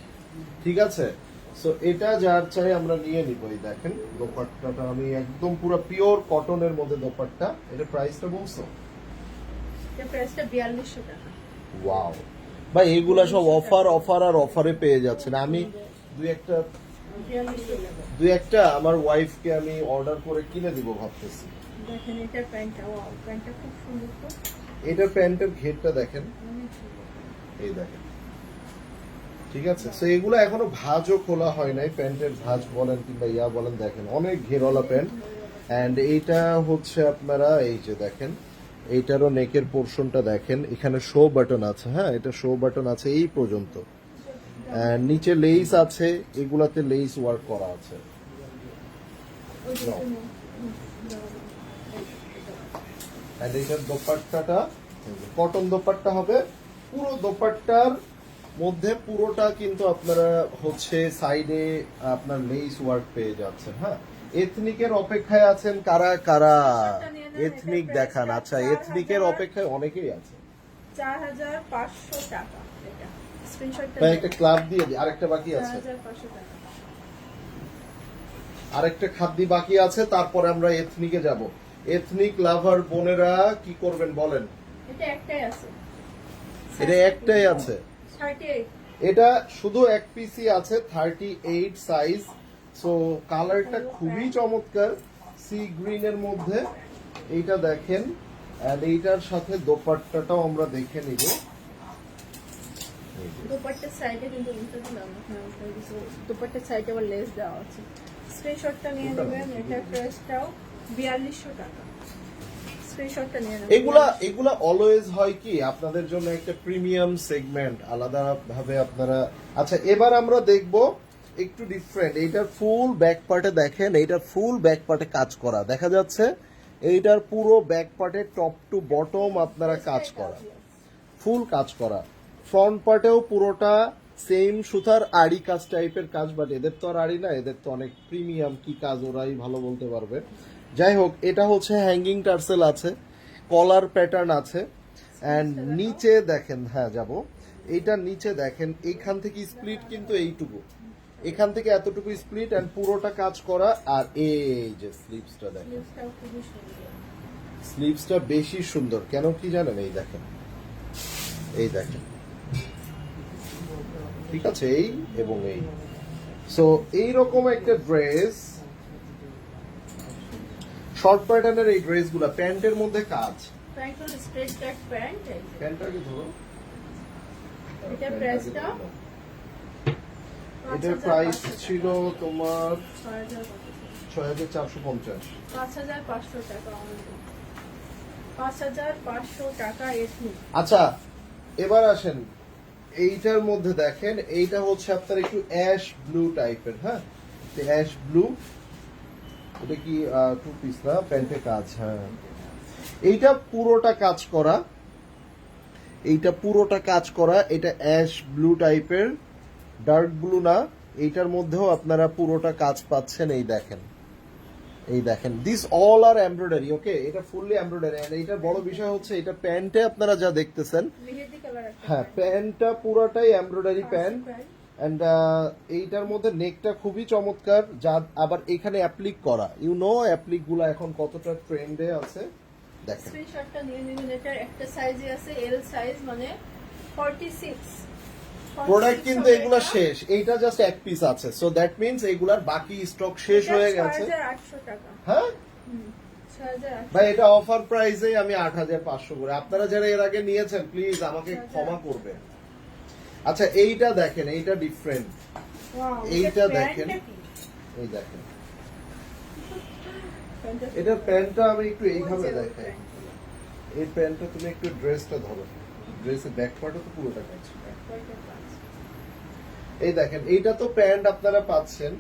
ঠিক আছে? সো এটা যার চাই আমরা নিয়ে নিব। এই দেখেন দোপাট্টাটা আমি একদম পুরো পিওর কটনের মধ্যে দোপাট্টা। এটা প্রাইসটা বলছো? এটা প্রাইসটা 4200 টাকা। ওয়াও ভাই, এগুলা সব অফার অফার আর অফারে পেয়ে যাচ্ছেন। আমি দুই একটা 4200 টাকা। আমার ওয়াইফকে আমি অর্ডার করে কিনে দিব ভাবতেছি। দেখেন এটা প্যান্টটা, ওয়াও প্যান্টটা খুব সুন্দর তো। এটা প্যান্টের ঘেরটা দেখেন, অনেক সুন্দর। এই দেখেন, ঠিক আছে? সো এগুলো এখনো ভাঁজও খোলা হয় নাই, প্যান্টের ভাঁজ বলেন কিংবা ইয়া বলেন, দেখেন অনেক ঘেরওয়ালা প্যান্ট। এন্ড এইটা হচ্ছে আপনারা এই যে দেখেন, এইটারও নেকের পোর্শনটা দেখেন, এখানে শো বাটন আছে। হ্যাঁ, এটা শো বাটন আছে এই পর্যন্ত। And নিচে লেস আছে, এগুলাতে লেস ওয়ার্ক করা আছে। ওই যে No. এন্ড এইটার দোপাট্টাটা কটন দোপাট্টা হবে। পুরো দোপাট্টার মধ্যে পুরোটা কিন্তু আপনারা হচ্ছে সাইডে আপনার লেস ওয়ার্ক পেয়ে যাচ্ছেন। হ্যাঁ, এথনিকের অপেক্ষায় আছেন কারা কারা? এথনিক দেখান। আচ্ছা, এথনিকের অপেক্ষায় অনেকেই আছে। 4500 টাকা এটা। স্ক্রিনশটটা ভাই একটা ক্লাব দিয়ে দিই, আরেকটা বাকি আছে, 4500 টাকা। আরেকটা খাদ্যি বাকি আছে, তারপরে আমরা এথনিকে যাব। এথনিক লাভার বোনেরা কি করবেন বলেন? এটা একটাই আছে। এটা একটাই আছে, 38। এটা শুধু এক পিসই আছে, 38 সাইজ। সো কালারটা খুবই চমৎকার, সি গ্রিন এর মধ্যে। এইটা দেখেন, এন্ড এইটার সাথে দোপাট্টাটাও আমরা দেখে নিব। দুপাট্টার সাইডে কিন্তু ইনটা দিলাম না, দুপাট্টার সাইডে আবার লেস দেওয়া আছে। স্ক্রিনশটটা নিয়ে নেবেন। এটার প্রাইসটাও 4200 টাকা। স্ক্রিনশটটা নিয়ে নেবেন। এগুলা অলওয়েজ হয় কি আপনাদের জন্য একটা প্রিমিয়াম সেগমেন্ট, আলাদা ভাবে আপনারা। আচ্ছা, এবার আমরা দেখব একটু ডিফারেন্ট। এইটার ফুল ব্যাক পার্টে দেখেন, এইটার ফুল ব্যাক পার্টে কাজ করা দেখা যাচ্ছে। এইটার পুরো ব্যাক পার্টে টপ টু বটম আপনারা কাজ করা, ফুল কাজ করা। ফ্রন্ট পার্টেও পুরোটা সেম সুতার আড়ি কাজ টাইপের কাজ, বাট এদের তো আর আড়ি না, এদের তো অনেক প্রিমিয়াম কি কাজ, ওরাই ভালো বলতে পারবে। যাই হোক, এটা হচ্ছে হ্যাঙ্গিং টার্সেল আছে, কলার প্যাটার্ন আছে। এন্ড নিচে দেখেন, হ্যাঁ যাব, এইটার নিচে দেখেন এইখান থেকে স্প্লিট কিন্তু এইটুকু, এখান থেকে এতটুকু স্প্লিট এন্ড পুরোটা কাজ করা। আর এই যে স্লিভসটা দেখেন, লেসটাও খুবই সুন্দর। স্লিভসটা বেশি সুন্দর কেন কি জানেন? এই দেখেন, এই দেখেন, ঠিক আছে? এই এবং এই। সো এইরকম একটা ড্রেস, শর্ট প্যাটার্নের এই ড্রেসগুলো, প্যান্টের মধ্যে কাজ। প্যান্ট হলো স্ট্রেট কাট প্যান্ট। প্যান্টটাকে ধরো, এটা প্রাইসটা এটার প্রাইস ছিল তোমার 6450 6450। 5500 টাকা অনলি। 5500 টাকা এথনিক। আচ্ছা, এবার আসেন এইটার মধ্যে দেখেন, এইটা হচ্ছে আপনার একটু অ্যাশ ব্লু টাইপের। হ্যাঁ, অ্যাশ ব্লু। এটা কি টু পিস না, প্যান্টে কাজ? হ্যাঁ, এইটা পুরোটা কাজ করা, এইটা পুরোটা কাজ করা। এটা অ্যাশ ব্লু টাইপের, ডার্ক ব্লু না। এইটার মধ্যেও আপনারা পুরোটা কাজ পাচ্ছেন। এই দেখেন, এই দেখেন, দিস অল আর এমব্রয়ডারি। ওকে, এটা ফুললি এমব্রয়ডারি। এন্ড এইটার বড় বিষয় হচ্ছে এটা প্যান্টে আপনারা যা দেখতেছেন, মেহেদি কালার একটা। হ্যাঁ, প্যান্টটা পুরোটাই এমব্রয়ডারি প্যান্ট। এন্ড এইটার মধ্যে নেকটা খুবই চমৎকার, যা আবার এখানে অ্যাপ্লিক করা। ইউ নো অ্যাপ্লিক গুলো এখন কতটা ট্রেন্ডে আছে দেখেন। স্ক্রিনশটটা নিয়ে নেবেন। এটার একটা সাইজে আছে এল সাইজ, মানে 46। প্রোডাক্ট কিন্তু এগুলা শেষ, এইটা জাস্ট এক পিস আছে, সো দ্যাট মিন্স এগুলার বাকি স্টক শেষ হয়ে গেছে। 6800 টাকা। হ্যাঁ 6800 ভাই, এটা অফার প্রাইসে আমি 8500 করে। আপনারা যারা এর আগে নিয়েছেন প্লিজ আমাকে ক্ষমা করবেন। আচ্ছা এইটা দেখেন, এইটা ডিফারেন্ট, ওয়াও এইটা দেখেন, এই দেখেন এটার প্যান্টটা আমি একটু এইভাবে দেখাই। এই প্যান্টটা তুমি একটু ড্রেসটা ধরো, ড্রেসের ব্যাক পার্টও তো পুরোটা কাজ। এই দেখেন এইটা তো প্যান্ট আপনারা পাচ্ছেন,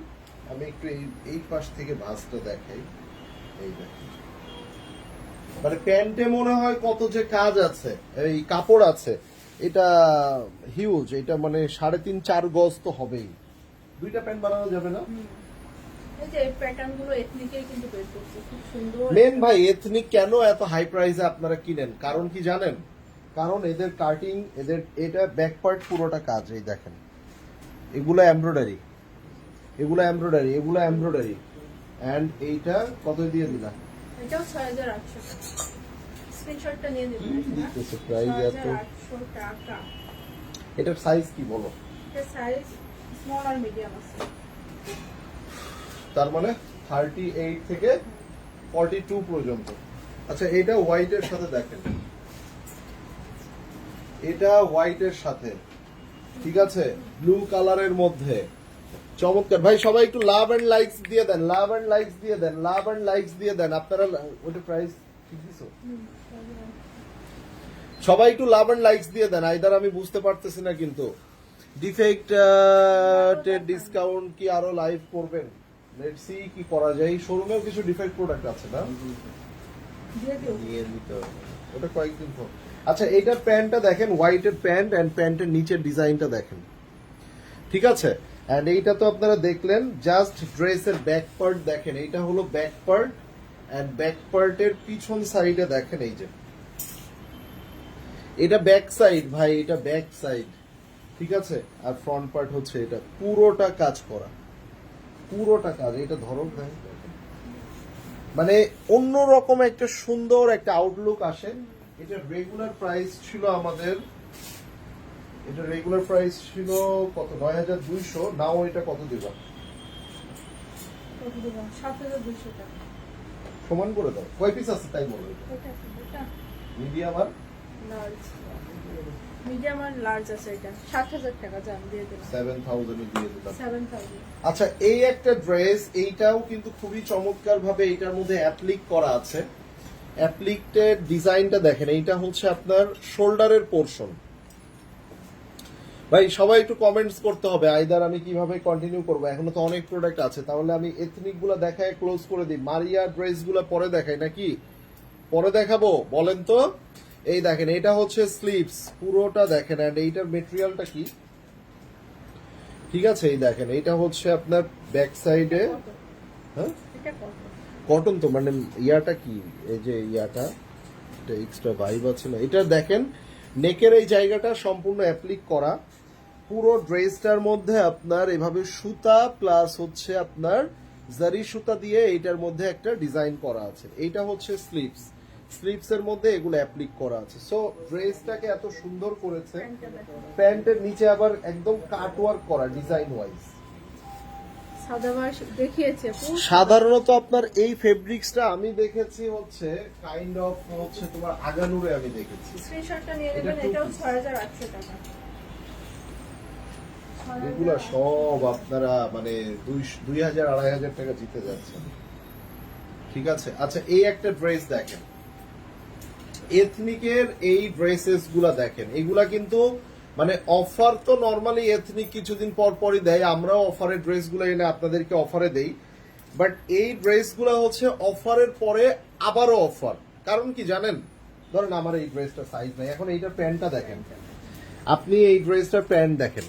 আমি একটু এই পাশ থেকে ভাঁজটা দেখাই। এই দেখেন, মানে প্যান্টে মনে হয় কত যে কাজ আছে, এই কাপড় আছে, এটা হিউজ, এটা মানে 3.5-4 গজ তো হবেই। দুইটা প্যান্ট বানানো যাবে না? এই যে প্যাটার্ন গুলো এথনিকের কিন্তু বের করছে, খুব সুন্দর। মেন ভাই এথনিক কেন এত হাই প্রাইসে আপনারা কিনেন, কারণ কি জানেন? কারণ এদের কাটিং, এদের এটা ব্যাক পার্ট পুরোটা কাজ। এই দেখেন এগুলো এমব্রয়ডারি, এগুলো এমব্রয়ডারি, এগুলো এমব্রয়ডারি, এন্ড এইটা কত দিয়ে দিলা? এটাও 6800 টাকা। স্ক্রিনশটটা নিয়ে দিবেন। দিতেছে প্রাইস এত। 6800 টাকা। এটার সাইজ কি বলো? এটা সাইজ স্মল আর মিডিয়াম আছে। তার মানে 38 থেকে 42 পর্যন্ত। আচ্ছা এটা হোয়াইটের সাথে দেখেন, এটা হোয়াইটের সাথে, ঠিক আছে, ব্লু কালারের মধ্যে চমৎকার। ভাই সবাই একটু লাভ এন্ড লাইকস দিয়ে দেন, লাভ এন্ড লাইকস দিয়ে দেন, লাভ এন্ড লাইকস দিয়ে দেন। আপনারা ওটা প্রাইস ঠিক দিছো? সবাই একটু লাভ এন্ড লাইকস দিয়ে দেন। আইদার আমি বুঝতে পারতেছি না, কিন্তু ডিফেক্ট ডিসকাউন্ট কি আরো লাইভ করবেন? লেটস সি কি করা যায়। শোরুমেও কিছু ডিফেক্ট প্রোডাক্ট আছে না, দিয়ে দিও। ওটা কয়েকদিন পর। আচ্ছা এইটার প্যান্টটা দেখেন, হোয়াইটের প্যান্ট এন্ড প্যান্টের নিচের ডিজাইনটা দেখেন, ঠিক আছে। এন্ড এইটা তো আপনারা দেখলেন, জাস্ট ড্রেসের ব্যাক পার্ট দেখেন, এইটা হলো ব্যাক পার্ট, এন্ড ব্যাক পার্টের পিছন সাইডে দেখেন, এই যে এটা ব্যাক সাইড ভাই, এটা ব্যাক সাইড, ঠিক আছে। আর ফ্রন্ট পার্ট হচ্ছে এটা, পুরোটা কাজ করা, পুরোটা কাজ। এটা ধরো ভাই, মানে অন্যরকম একটা সুন্দর একটা আউটলুক আসে। এটা রেগুলার প্রাইস ছিল আমাদের, এটা রেগুলার প্রাইস ছিল কত? 9200। নাও এটা কত দিবা? কত দিবা? 7200 টাকা। সমান করে দাও। কয় পিস আছে তাই বলো। এটা মিডিয়াম আর লার্জ, মিডিয়াম আর লার্জ আছে। এটা 7000 টাকা জান দিয়ে দিলাম। 7000 এ দিয়ে দিলাম। 7000। আচ্ছা এই একটা ড্রেস, এইটাও কিন্তু খুবই চমৎকার ভাবে এইটার মধ্যে অ্যাপ্লিক করা আছে। অ্যাপ্লিকের ডিজাইনটা দেখেন, এইটা হচ্ছে আপনার শোল্ডারের পোরশন। ভাই সবাই একটু কমেন্টস করতে হবে, আইদার আমি কিভাবে কন্টিনিউ করব। এখনো তো অনেক প্রোডাক্ট আছে, তাহলে আমি এথনিক গুলা দেখায় ক্লোজ করে দিই, মারিয়া ড্রেস গুলা পরে দেখাই নাকি? পরে দেখাবো বলেন তো। এই দেখেন এটা হচ্ছে স্লিভস, পুরোটা দেখেন, এন্ড এইটার মেটেরিয়ালটা কি, ঠিক আছে। এই দেখেন এটা হচ্ছে আপনার ব্যাক সাইডে, হ্যাঁ এটা কত? কটন তো, মানে ইয়াটা কি, এই যে ইয়াটা, এটা এক্সট্রা ভাইব আছে না। এটা দেখেন নেকের এই জায়গাটা সম্পূর্ণ অ্যাপ্লিক করা, পুরো ড্রেসটার মধ্যে আপনার এভাবে সুতা প্লাস হচ্ছে আপনার জারি সুতা দিয়ে এইটার মধ্যে একটা ডিজাইন করা আছে। এইটা হচ্ছে স্লিভস, স্লিভস এর মধ্যে এগুলো অ্যাপ্লিক করা আছে। সো ড্রেসটাকে এত সুন্দর করেছে। প্যান্টের নিচে আবার একদম কাট ওয়ার্ক করা ডিজাইন ওয়াইজ। সাদাবাস দেখিয়েছে পুরো। সাধারণত আপনার এই ফেব্রিক্সটা আমি দেখেছি হচ্ছে কাইন্ড অফ হচ্ছে তোমার আগানুরে আমি দেখেছি। স্ক্রিনশটটা নিয়ে নেবেন। এটা two এটাও piece। 6800 টাকা। এগুলা সব আপনারা মানে 2000-2500 টাকা জিতে যাচ্ছেন, ঠিক আছে। আচ্ছা এই একটা ড্রেস দেখেন, এথনিকের এই ড্রেসেস গুলা দেখেন, এগুলা কিন্তু মানে অফার তো নরমালি এথনিক কিছুদিন পর পরই দেয়, আমরাও অফারের ড্রেসগুলো এনে আপনাদেরকে অফারে দেই, বাট এই ড্রেসগুলো হচ্ছে অফারের পরে আবারও অফার। কারণ কি জানেন, ধরেন আমার এই ড্রেসটা সাইজ নাই, এখন এইটার প্যান্টটা দেখেন, আপনি এই ড্রেসটার প্যান্ট দেখেন,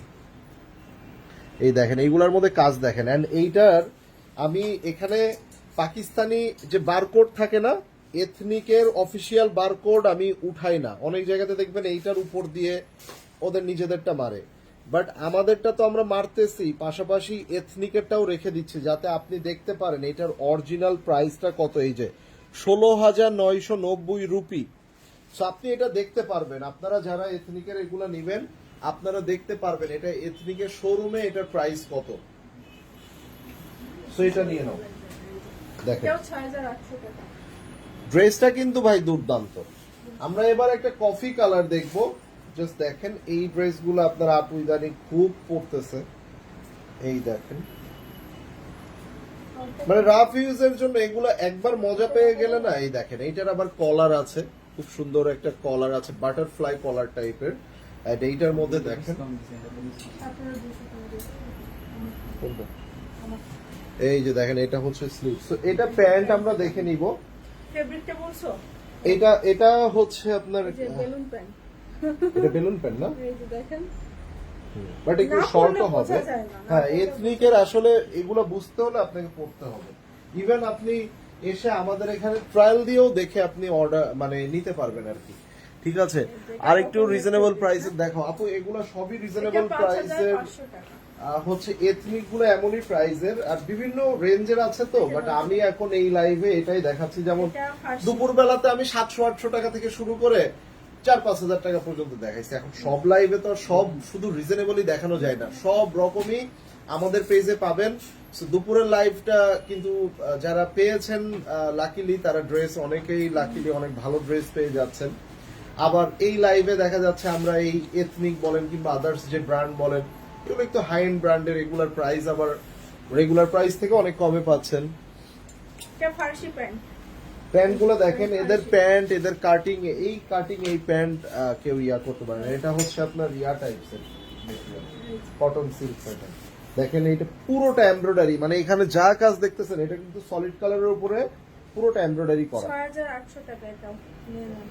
এই দেখেন এইগুলোর মধ্যে কাজ দেখেন। এন্ড এইটার আমি এখানে পাকিস্তানি যে বারকোড থাকে না, এথনিকের অফিসিয়াল বারকোড আমি উঠাই না। অনেক জায়গাতে দেখবেন এইটার উপর দিয়ে ওদের নিজেদেরটা মারে, বাট আমাদেরটা তো আমরা মারতেছি, পাশাপাশি এথনিকেরটাও রেখে দিচ্ছি যাতে আপনি দেখতে পারেন এটার অরিজিনাল প্রাইসটা কত। এই যে 16,990 রুপি। সো আপনি এটা দেখতে পারবেন, আপনারা যারা এথনিকের এগুলা নিবেন আপনারা দেখতে পারবেন এটা এথনিকের শোরুমে এটার প্রাইস কত। সো এটা নিয়ে নাও, দেখেন এটাও 6800 টাকা। ড্রেসটা কিন্তু ভাই দুর্দান্ত। আমরা এবার একটা কফি কালার দেখবো, জাস্ট দেখেন এই ড্রেসগুলো আপনার আপু ইদানিং খুব পরতেছে। এই দেখেন, মানে রাফ ইউজের জন্য এগুলো একবার মজা পেয়ে গেলে না। এই দেখেন এইটার আবার কলার আছে, খুব সুন্দর একটা কলার আছে, বাটারফ্লাই কলার টাইপের। আর এইটার মধ্যে দেখেন 7200 টাকা দিয়েছে। কোনটা? এই যে দেখেন এটা হচ্ছে স্লিভ। সো এটা প্যান্ট আমরা দেখে নিব। ফেব্রিকটা বলছো? এটা হচ্ছে আপনার এই যে বেলুন প্যান্ট। এটা বেলুন প্যান্ট না, এই যে দেখেন, বাট একটু না শর্টও পরলে হবে। বোঝা যায় না, না হ্যাঁ, পরলে এথনিকের আসলে এগুলো বুঝতে হলে আপনাকে পড়তে হবে। ইভেন আপনি এসে আমাদের এখানে ট্রায়াল দিয়েও দেখে আপনি অর্ডার মানে নিতে পারবেন আর কি। ঠিক আছে, আর একটু রিজনেবল প্রাইসে দেখো আপু, এগুলো সবই রিজনেবল এটা প্রাইসের 5500 টাকা। হচ্ছে এথনিক গুলো এমনই প্রাইসের, আর বিভিন্ন রেঞ্জের আছে তো। বাট আমি এখন এই লাইভে এটাই দেখাচ্ছি, যেমন এটা ফার্সি। দুপুর বেলাতে আমি 700-800 টাকা থেকে শুরু করে 4-5 হাজার টাকা পর্যন্ত দেখাইছি। এখন সব লাইভে তো আর সব শুধু রিজনেবলই দেখানো যায় না, সব রকমই আমাদের পেজে পাবেন। So, দুপুরের লাইভটা কিন্তু যারা পেয়েছেন লাকিলি, তারা ড্রেস অনেকেই লাকিলি অনেক ভালো ড্রেস পেয়ে যাচ্ছেন। আবার এই লাইভে দেখা যাচ্ছে আমরা এই এথনিক বলেন কিংবা আদার্স যে ব্র্যান্ড বলেন, এগুলো একটু হাই এন্ড ব্র্যান্ডের, এগুলার প্রাইস আবার রেগুলার প্রাইস থেকে অনেক কমে পাচ্ছেন। এটা ফার্সি প্যান্ট। প্যান্ট গুলো দেখেন, এদের প্যান্ট, এদের কাটিং, এই প্যান্ট কেউ ইয়া করতে পারে না। এটা হচ্ছে আপনার ইয়া টাইপসের কটন সিল্ক প্যাটার্ন। দেখেন এইটা পুরোটা এমব্রয়ডারি, মানে এখানে যা কাজ দেখতেছেন এটা কিন্তু সলিড কালারের উপরে পুরোটা এমব্রয়ডারি করা। 6800 টাকা এটাও নিয়ে নাও।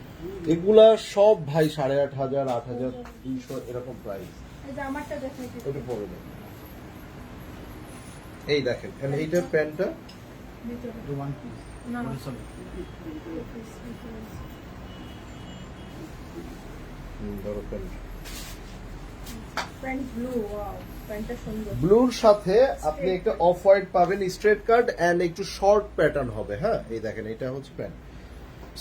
এগুলা সব ভাই 8500, 8200 এরকম প্রাইস। এই যে আমারটা দেখেন কি। এটা পরে দেন। এই দেখেন, এইটার প্যান্টটা ভিতরে না ধরো প্যান্ট প্যান্ট ব্লু, ওয়াও প্যান্টটা সুন্দর। ব্লুর সাথে আপনি একটা অফ হোয়াইট পাবেন, স্ট্রেট কাট এন্ড একটু শর্ট প্যাটার্ন হবে। হ্যাঁ, এই দেখেন এটা হচ্ছে প্যান্ট।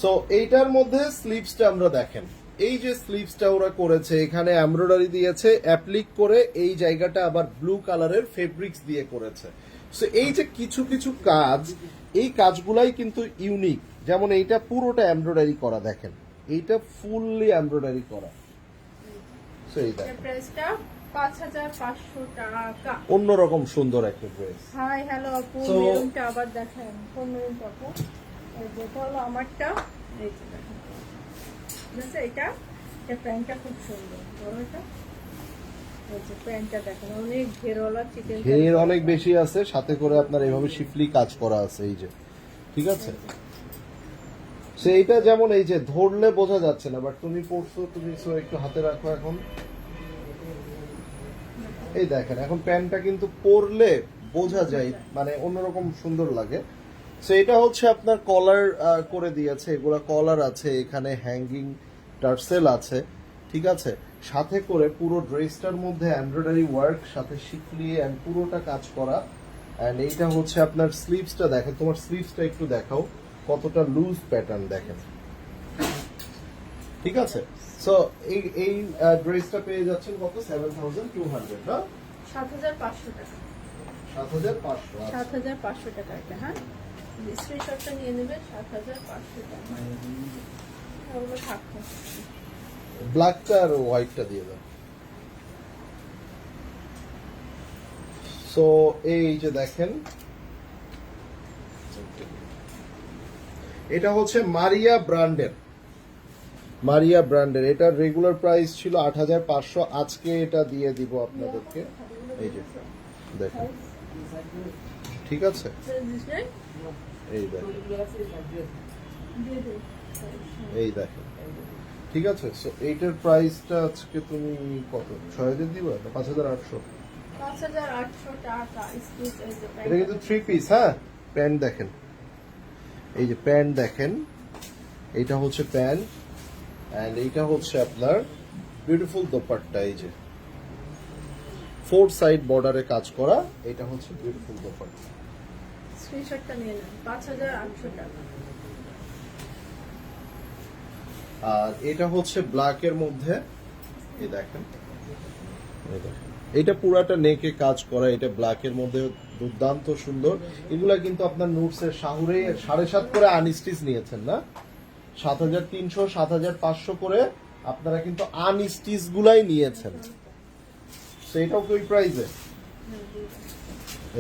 সো এইটার মধ্যে স্লিভসটা আমরা দেখেন, এই যে স্লিভসটা ওরা করেছে, এখানে এমব্রয়ডারি দিয়েছে অ্যাপ্লিক করে, এই জায়গাটা আবার ব্লু কালারের ফেব্রিক্স দিয়ে করেছে। সো এই যে কিছু কিছু কাজ, এই কাজগুলাই কিন্তু ইউনিক। যেমন এইটা পুরোটা এমব্রয়ডারি করা, দেখেন এইটা ফুললি এমব্রয়ডারি করা। সো এই এর দেখেন প্রাইসটা 5500 টাকা। অন্যরকম সুন্দর একটা ড্রেস। হাই হ্যালো আপু, So- মেরুনটা আবার দেখেন, কোন মেরুনটা আপু? এই যে এটা হলো আমারটা, এই যে দেখেন বুঝছে, এটা প্যান্টটা খুব সুন্দর, বড় এটা। এই যে প্যান্টটা দেখেন, অনেক ঘেরওয়ালা চিকেন ঘের অনেক বেশি আছে, সাথে করে আপনার এইভাবে শিফলি কাজ করা আছে, এই যে ঠিক আছে। সেইটা যেমন এই যে ধরলে বোঝা যাচ্ছে না, বাট তুমি পড়ছো, তুমি একটু হাতে রাখো এখন। এই দেখেন এখন প্যান্টটা কিন্তু পরলে বোঝা যায়, মানে অন্যরকম সুন্দর লাগে। সো এটা হচ্ছে আপনার কলার করে দিয়েছে, এগুলা কলার আছে, এখানে হ্যাঙ্গিং টার্সেল আছে, ঠিক আছে। সাথে করে পুরো ড্রেসটার মধ্যে এমব্রয়ডারি ওয়ার্ক, সাথে শিফলি এন্ড পুরোটা কাজ করা। এন্ড এইটা হচ্ছে আপনার স্লিভসটা দেখেন, তোমার স্লিভসটা একটু দেখাও কতটা লুজ প্যাটার্ন দেখেন, ঠিক আছে। সো এই ড্রেসটা পেয়ে যাচ্ছেন কত? 7200 না, 7500 টাকা। 7500। 7500 টাকা এটা। হ্যাঁ, স্ক্রিনশটটা নিয়ে নেবে, 7500 টাকা। ওগুলো থাকবে। ব্ল্যাকটা আর হোয়াইটটা দিয়ে দাও। সো এই যে দেখেন, এটা হচ্ছে মারিয়া ব্র্যান্ডের। এটার রেগুলার প্রাইস ছিল 8500, আজকে এটা দিয়ে দিব আপনাদেরকে। এই যে দেখেন, ঠিক আছে, এই দেখেন, এই দেখেন, ঠিক আছে। সো এইটার প্রাইসটা আজকে তুমি কত, 6000 দিবা না 5800? 5800 টাকা। স্কুচ এই যে এটা কিন্তু 3 পিস। হ্যাঁ, প্যান্ট দেখেন, এই যে প্যান্ট দেখেন, এইটা হচ্ছে প্যান্ট এন্ড এইটা হচ্ছে আপনার বিউটিফুল দোপাট্টা, এই যে 4 সাইড বর্ডারে কাজ করা, এটা হচ্ছে বিউটিফুল দোপাট্টা। স্ক্রিনশটটা নিয়ে নেন, 5800 টাকা। আর এটা হচ্ছে ব্ল্যাক এর মধ্যে, এই দেখেন এই দেখেন। এটা পুরাটা নেকে কাজ করা, এটা ব্ল্যাকের মধ্যে দুর্দান্ত সুন্দর। এগুলা কিন্তু আপনার নুটসের শাহুরে 7.5 করে আনস্টিচ নিয়েছেন না, 7,300 7,500 করে আপনারা কিন্তু আনস্টিচ গুলাই নিয়েছেন। তো এটাও কি ওই প্রাইসে?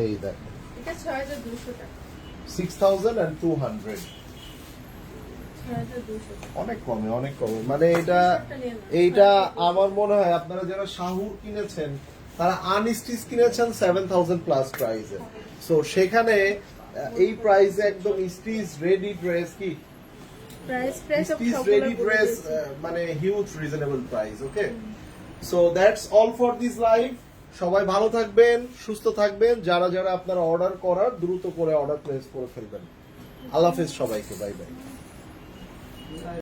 এই দেখেন এটা 6,200 টাকা, 6,200, 6,200 টাকা। অনেক কমে, অনেক কমে। মানে এইটা আমার মনে হয় আপনারা যারা শাহুর কিনেছেন তারা আনস্টিচ কিনেছেন 7,000 প্লাস প্রাইসে। সো সেখানে এই প্রাইসে একদম স্টিচ রেডি ড্রেস কি প্রাইস স্টিচ রেডি ড্রেস মানে huge reasonable price. Okay, so that's all for this live. সবাই ভালো থাকবেন, সুস্থ থাকবেন। যারা যারা আপনারা অর্ডার করার দ্রুত করে অর্ডার প্লেস করে ফেলবেন। আল্লাহ হাফেজ সবাইকে, বাই বাই।